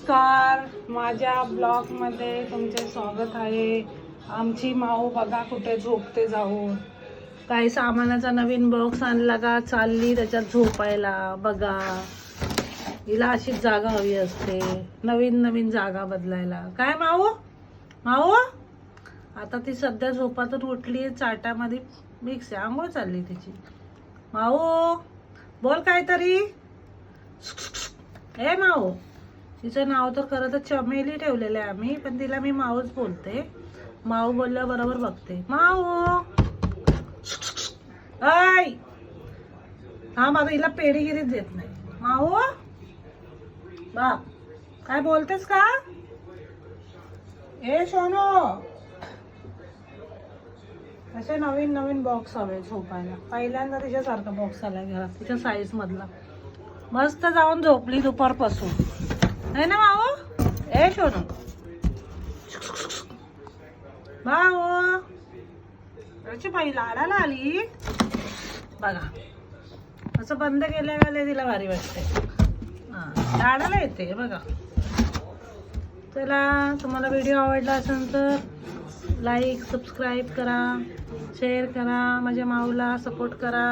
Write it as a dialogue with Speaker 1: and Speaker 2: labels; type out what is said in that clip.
Speaker 1: नमस्कार, माझ्या ब्लॉगमध्ये तुमचे स्वागत आहे. आमची माऊ बघा कुठे झोपते जाऊन. काही सामानाचा नवीन बॉक्स आणला का चालली त्याच्यात झोपायला. बघा, हिला अशीच जागा हवी असते, नवीन नवीन जागा बदलायला. काय माऊ माऊ, आता ती सध्या झोपातून उठली, चाटामध्ये मिक्स आहे, आंघोळ चालली तिची. माऊ बोल काहीतरी. ए माऊ, तिचं नाव तर खरं तर चमेली ठेवलेलं आहे आम्ही, पण तिला मी माऊच बोलते. माऊ बोलल्या बरोबर बघते. माऊ ऐ हा, माझा हिला पेढीगिरीच देत नाही. माऊ बाप, काय बोलतेस का? ए सोनो, असे नवीन नवीन बॉक्स हवे झोपायला. पहिल्यांदा तिच्यासारखा बॉक्स आला घरात, तिच्या साईज मधला. मस्त जाऊन झोपली दुपारपासून, है ना माऊ? ए सोनू माऊ, त्याची बाई लाडाला आली बघा. असं बंद केल्यावर तिला भारी वाटते. हा, लाडाला येते बघा. चला, तुम्हाला व्हिडिओ आवडला असेल तर लाईक सबस्क्राईब करा, शेअर करा, माझ्या माऊला सपोर्ट करा.